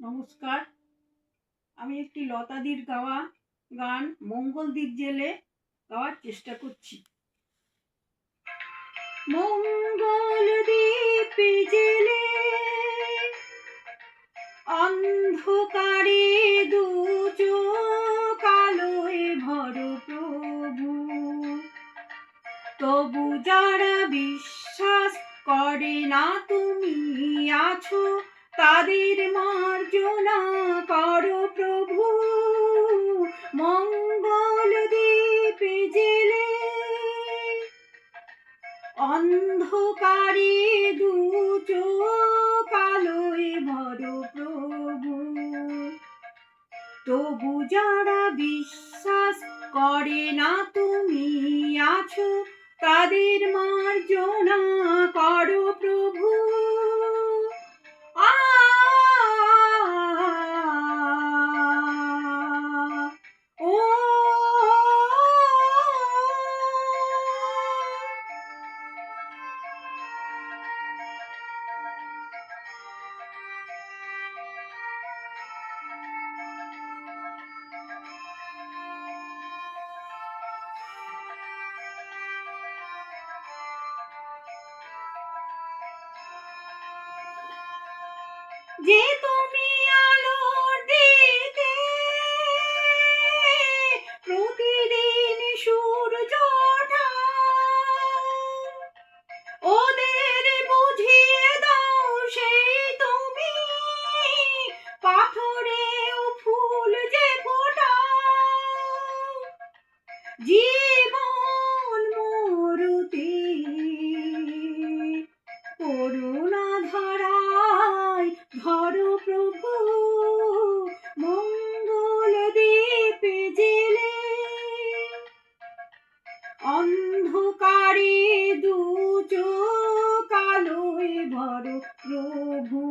নমস্কার। আমি একটি লতাদির গাওয়া গান মঙ্গলদ্বীপ জেলে গাওয়ার চেষ্টা করছি। মঙ্গলদ্বীপ জেলে অন্ধকারে দু চোখ আলোয় ভর প্রভু, তবু যারা বিশ্বাস করে না তুমি আছো, তাদের মার্জনা করো প্রভু। মঙ্গলদ্বীপ জেলে অন্ধকারে দু চোখ আলোয় ভর প্রভু, তবু যারা বিশ্বাস করে না তুমি আছো, তাদের মার্জনা করো প্রভু। যে তুমি আলোর দিতে প্রতিদিন সূর্য ওঠা, ওদের বুঝিয়ে দাও সেই তুমি পাথরেও ফুল যে ফোটাও। জীবন মরুতে করুণা ধারায় ধরো প্রভু। মঙ্গলদ্বীপ জেলে অন্ধকারে দু চোখ আলোয় ভরো প্রভু,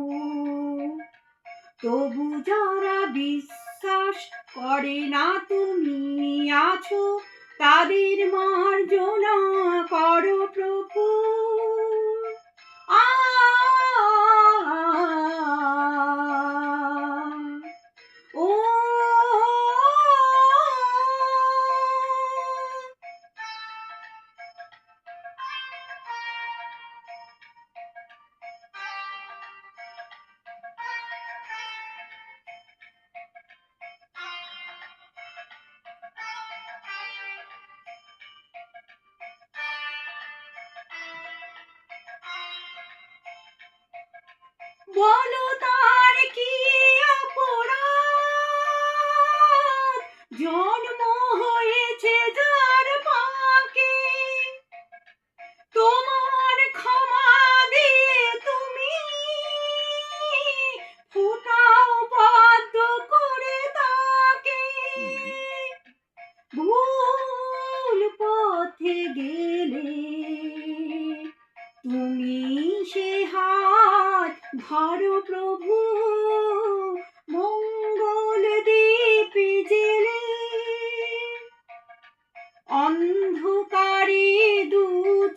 তবু যারা বিশ্বাস করে না তুমি আছো, তাদের মার্জনা করো প্রভু। বলো তার কি অপরাধ, জন্ম হয়েছে যার পাকে, তোমার ক্ষমা দিয়ে তুমি ফোটাও বাধ্য করে তাকে। ভুল পথে গেলে তুমি সে হাত ধরো প্রভু। মঙ্গলদ্বীপ জেলে অন্ধকারে দু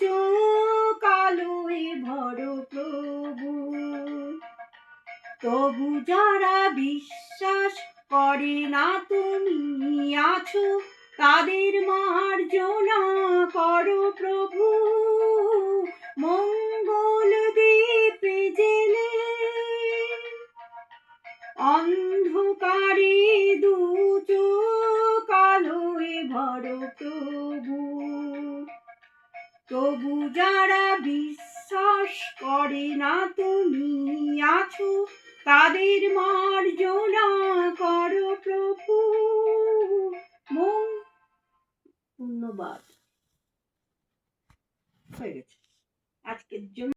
চোখ আলোয় ভরো প্রভু, তবু যারা বিশ্বাস করে না তুমি আছো, তাদের মার্জনা করো প্রভু। মঙ্গলদ্বীপ জেলে অন্ধকারে দু চোখ আলোয় ভরো প্রভু, তবু যারা বিশ্বাস করে না তুমি আছো, তাদের মার্জনা করো প্রভু। ধন্যবাদ। হয়ে গেছে আজকের জন্য।